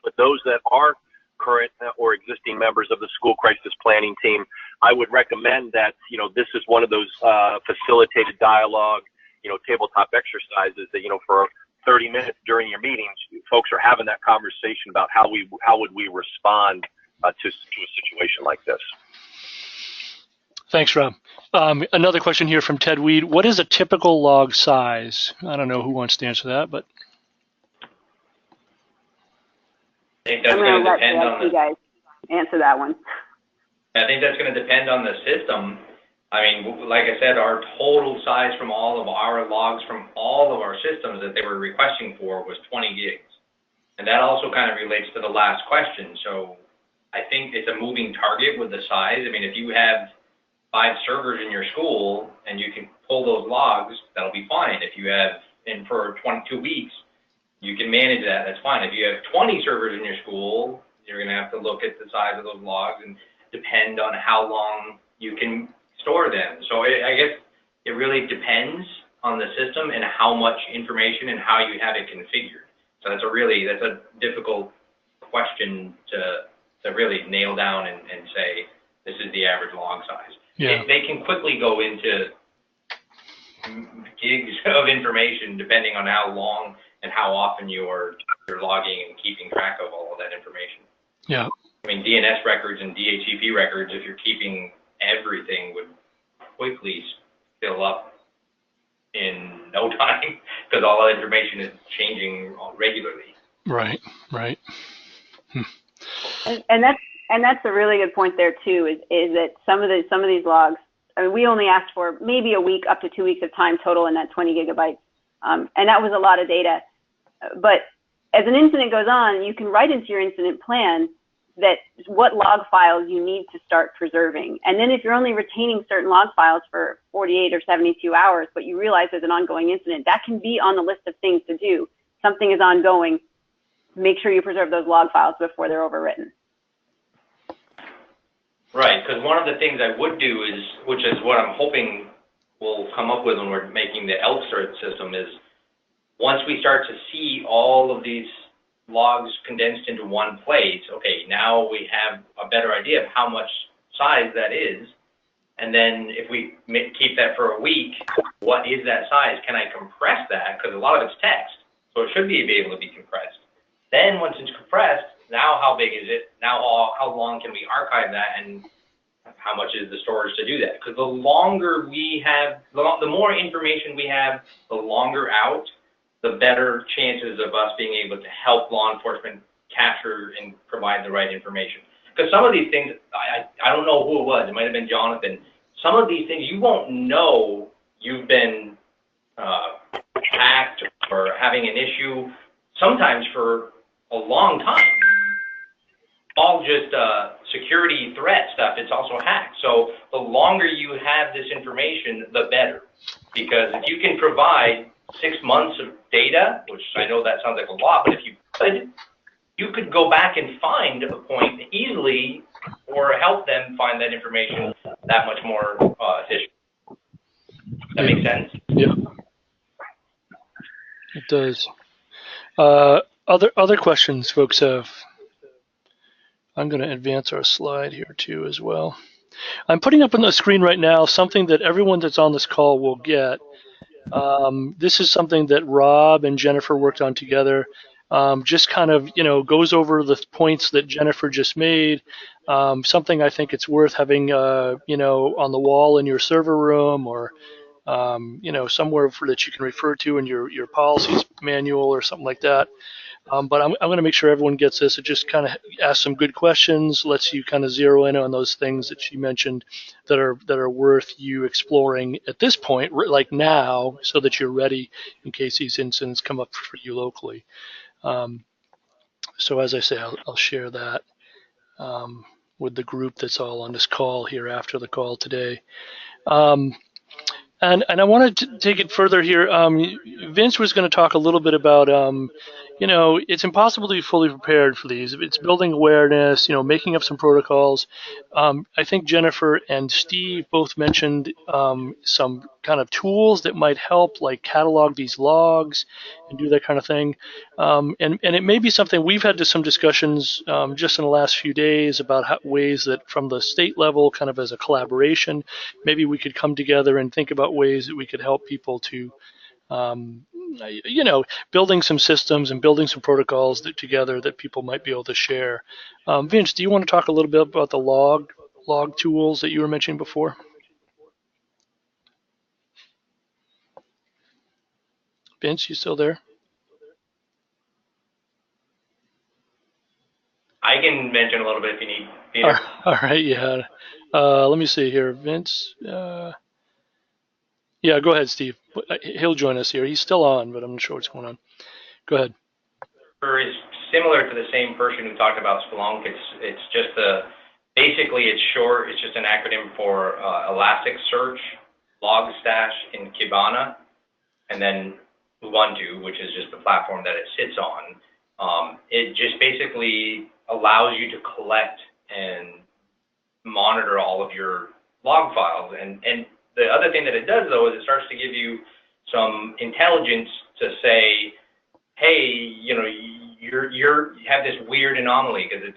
But those that are current or existing members of the school crisis planning team, I would recommend that, this is one of those facilitated dialogue, tabletop exercises that, for 30 minutes during your meetings, folks are having that conversation about how would we respond to a situation like this. Thanks, Rob. Another question here from Ted Weed. What is a typical log size? I don't know who wants to answer that, but. I think that's going to depend on you guys answer that one. I think that's going to depend on the system. I mean, like I said, our total size from all of our logs from all of our systems that they were requesting for was 20 gigs. And that also kind of relates to the last question. So I think it's a moving target with the size. I mean, if you have 5 servers in your school and you can pull those logs, that'll be fine. If you have, and for 22 weeks, you can manage that, that's fine. If you have 20 servers in your school, you're going to have to look at the size of those logs and depend on how long you can store them. So I guess it really depends on the system and how much information and how you have it configured. So that's a difficult question to really nail down and say, this is the average log size. Yeah. They can quickly go into gigs of information depending on how long and how often you're logging and keeping track of all of that information. Yeah. I mean, DNS records and DHCP records, if you're keeping everything, would quickly fill up in no time because all that information is changing regularly. Right. And that's a really good point there too. Is that some of these logs? I mean, we only asked for maybe a week up to 2 weeks of time total in that 20 gigabytes, and that was a lot of data. But as an incident goes on, you can write into your incident plan that what log files you need to start preserving. And then if you're only retaining certain log files for 48 or 72 hours, but you realize there's an ongoing incident, that can be on the list of things to do. Something is ongoing. Make sure you preserve those log files before they're overwritten. Right, because one of the things I would do is, which is what I'm hoping we'll come up with when we're making the ELK system, is once we start to see all of these logs condensed into one place, okay, now we have a better idea of how much size that is. And then if we keep that for a week, what is that size? Can I compress that? Because a lot of it's text, so it should be able to be compressed. Then once it's compressed, now how big is it? Now how long can we archive that, and how much is the storage to do that? Because the longer we have, the more information we have, the longer out, the better chances of us being able to help law enforcement capture and provide the right information. Because some of these things, I don't know who it was, it might have been Jonathan, some of these things you won't know you've been hacked or having an issue, sometimes for a long time. All just security threat stuff, it's also hacked. So the longer you have this information, the better. Because if you can provide 6 months of data, which I know that sounds like a lot, but if you could go back and find a point easily or help them find that information that much more efficient. That makes sense? Yeah, it does. Other questions folks have? I'm going to advance our slide here too as well. I'm putting up on the screen right now something that everyone that's on this call will get. This is something that Rob and Jennifer worked on together. Just kind of, goes over the points that Jennifer just made. Something I think it's worth having, on the wall in your server room, or, somewhere that you can refer to in your policies manual or something like that. But I'm going to make sure everyone gets this. It just kind of asks some good questions, lets you kind of zero in on those things that she mentioned that are worth you exploring at this point, like now, so that you're ready in case these incidents come up for you locally. So as I say, I'll share that with the group that's all on this call here after the call today. And I wanted to take it further here. Vince was going to talk a little bit about, it's impossible to be fully prepared for these. It's building awareness, making up some protocols. I think Jennifer and Steve both mentioned some kind of tools that might help, like catalog these logs and do that kind of thing. And it may be something we've had some discussions just in the last few days about ways that from the state level, kind of as a collaboration, maybe we could come together and think about ways that we could help people to, building some systems and building some protocols together that people might be able to share. Vince, do you want to talk a little bit about the log tools that you were mentioning before? Vince, you still there? I can mention a little bit if you need, Peter. All right, yeah. Let me see here, Vince. Yeah, go ahead, Steve. He'll join us here. He's still on, but I'm not sure what's going on. Go ahead. Is similar to the same person who talked about Splunk. It's just basically it's short. It's just an acronym for Elasticsearch, Logstash, and Kibana, and then Ubuntu, which is just the platform that it sits on. It just basically allows you to collect and monitor all of your log files. And the other thing that it does, though, is it starts to give you some intelligence to say, hey, you have this weird anomaly, because it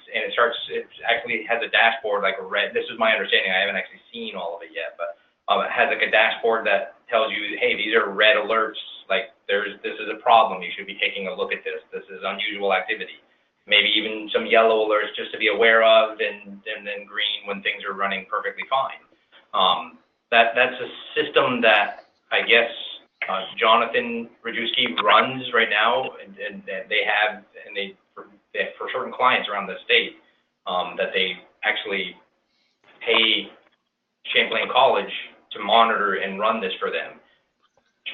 actually has a dashboard like a red. This is my understanding. I haven't actually seen all of it yet, but it has like a dashboard that tells you, hey, these are red alerts. Like this is a problem. You should be taking a look at this. This is unusual activity. Maybe even some yellow alerts just to be aware of, and then green when things are running perfectly fine. That's a system that I guess Jonathan Rajewski runs right now, and they have for certain clients around the state that they actually pay Champlain College to monitor and run this for them.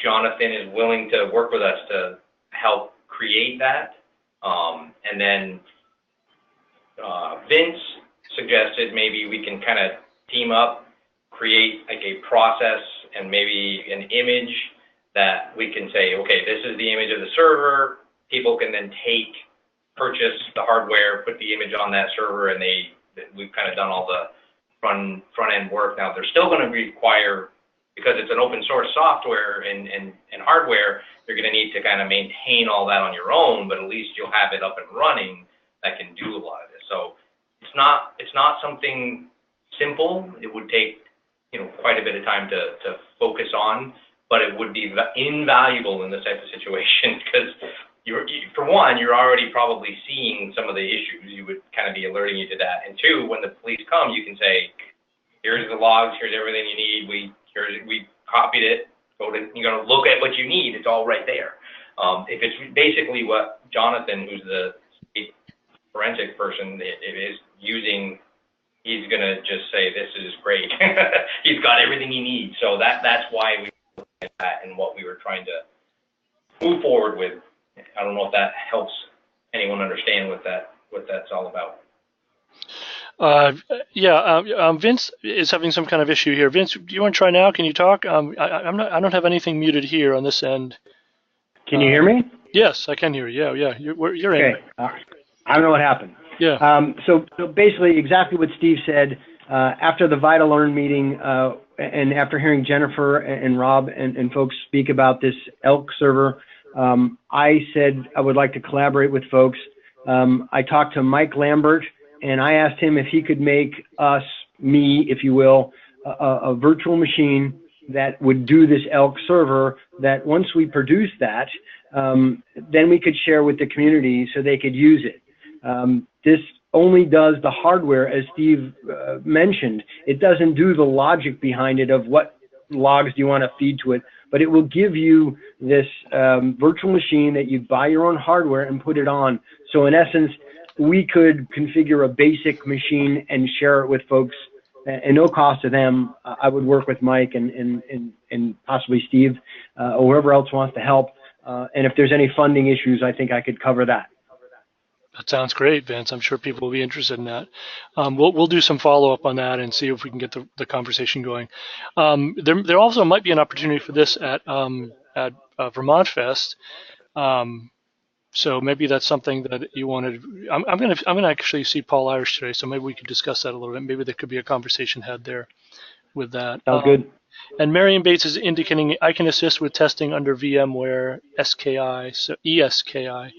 Jonathan is willing to work with us to help create that. And then Vince suggested maybe we can kind of team up, create like a process and maybe an image that we can say, okay, this is the image of the server. People can then purchase the hardware, put the image on that server, and we've kind of done all the front end work. Now they're still going to require, because it's an open source software and hardware, you're going to need to kind of maintain all that on your own, but at least you'll have it up and running that can do a lot of this. So it's not something simple. It would take quite a bit of time to focus on, but it would be invaluable in this type of situation because for one, you're already probably seeing some of the issues. You would kind of be alerting you to that. And two, when the police come, you can say, here's the logs, here's everything you need. We copied it. You're going to look at what you need. It's all right there. If it's basically what Jonathan, who's the forensic person, it is using, he's going to just say, this is great. He's got everything he needs. So that's why we looked at that and what we were trying to move forward with. I don't know if that helps anyone understand what that's all about. Vince is having some kind of issue here. Vince, do you want to try now? Can you talk? I don't have anything muted here on this end. Can you hear me? Yes, I can hear you. Yeah. You're in. Okay. I don't know what happened. Yeah. So basically, exactly what Steve said. After the VitaLearn meeting, and after hearing Jennifer and Rob and folks speak about this ELK server, I said I would like to collaborate with folks. I talked to Mike Lambert, and I asked him if he could make me, if you will, a virtual machine that would do this ELK server, that once we produce that, then we could share with the community so they could use it. This only does the hardware, as Steve mentioned. It doesn't do the logic behind it of what logs do you want to feed to it, but it will give you this virtual machine that you buy your own hardware and put it on. So in essence, we could configure a basic machine and share it with folks at no cost to them. I would work with Mike and possibly Steve or whoever else wants to help. And if there's any funding issues, I think I could cover that. That sounds great, Vince. I'm sure people will be interested in that. We'll do some follow-up on that and see if we can get the conversation going. There also might be an opportunity for this at Vermont Fest. So maybe that's something that you wanted. I'm gonna actually see Paul Irish today, so maybe we could discuss that a little bit. Maybe there could be a conversation had there with that. Sounds good. And Marion Bates is indicating I can assist with testing under VMware SKI, so ESKI.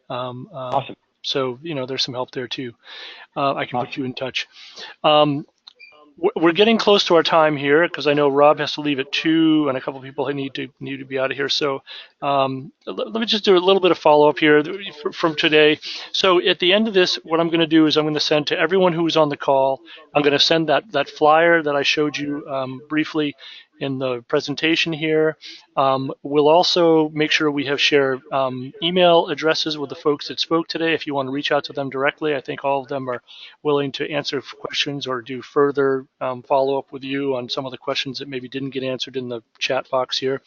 Awesome. So, there's some help there too. I can put you in touch. We're getting close to our time here because I know Rob has to leave at 2 and a couple of people need to be out of here. So let me just do a little bit of follow-up here from today. So at the end of this, what I'm going to do is I'm going to send to everyone who was on the call, I'm going to send that flyer that I showed you briefly in the presentation here. We'll also make sure we have shared email addresses with the folks that spoke today. If you want to reach out to them directly, I think all of them are willing to answer questions or do further follow-up with you on some of the questions that maybe didn't get answered in the chat box here.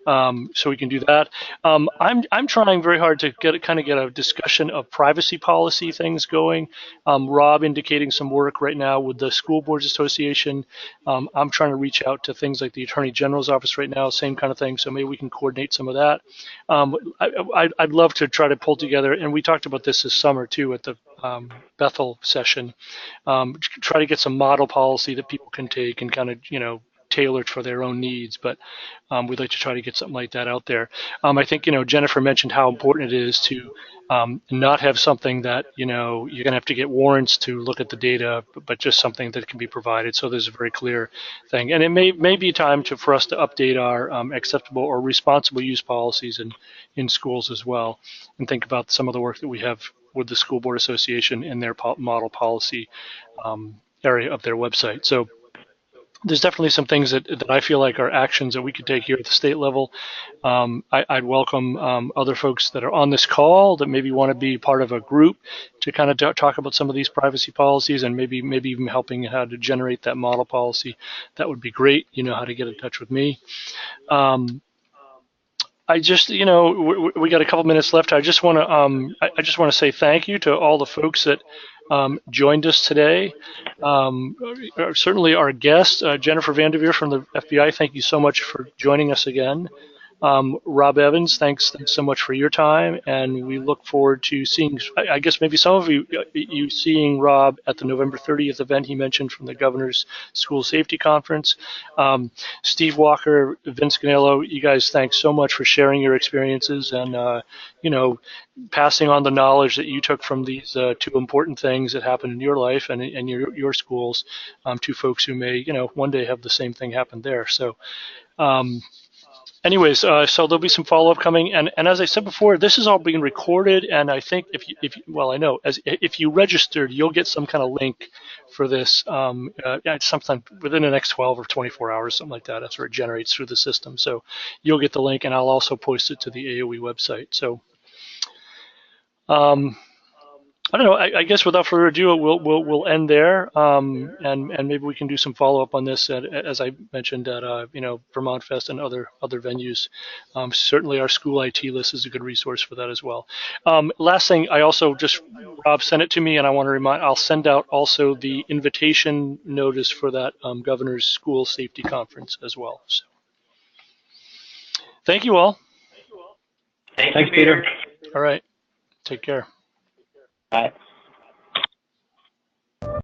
So we can do that. I'm trying very hard to get a discussion of privacy policy things going. Rob indicating some work right now with the School Boards Association. I'm trying to reach out to things like the Attorney General's office right now, same kind of thing. So maybe we can coordinate some of that. I'd love to try to pull together, and we talked about this summer too at the Bethel session. Try to get some model policy that people can take and kind of tailored for their own needs, but we'd like to try to get something like that out there. I think Jennifer mentioned how important it is to not have something that you're going to have to get warrants to look at the data, but just something that can be provided. So there's a very clear thing, and it may be time for us to update our acceptable or responsible use policies in schools as well, and think about some of the work that we have with the School Board Association in their model policy area of their website. So there's definitely some things that I feel like are actions that we could take here at the state level. I'd welcome other folks that are on this call that maybe want to be part of a group to kind of talk about some of these privacy policies and maybe even helping how to generate that model policy. That would be great. You know how to get in touch with me. I just, we got a couple minutes left. I just want to say thank you to all the folks that joined us today. Certainly our guest, Jennifer Vanderveer from the FBI. Thank you so much for joining us again. Rob Evans, thanks so much for your time, and we look forward to seeing, I guess maybe some of you seeing Rob at the November 30th event he mentioned from the Governor's School Safety Conference. Steve Walker, Vince Canelo, you guys, thanks so much for sharing your experiences and, passing on the knowledge that you took from these two important things that happened in your life and your schools to folks who may, one day have the same thing happen there. So, anyways, so there'll be some follow-up coming, and as I said before, this is all being recorded, and I think if you registered, you'll get some kind of link for this sometime within the next 12 or 24 hours, something like that. That's where it generates through the system. So you'll get the link, and I'll also post it to the AOE website. So. I don't know. I guess without further ado, we'll end there, and maybe we can do some follow up on this, as I mentioned at Vermont Fest and other venues. Certainly, our school IT list is a good resource for that as well. Last thing, I also Rob sent it to me, and I want to remind. I'll send out also the invitation notice for that Governor's School Safety Conference as well. So, thank you all. Thanks, Peter. All right. Take care. Bye.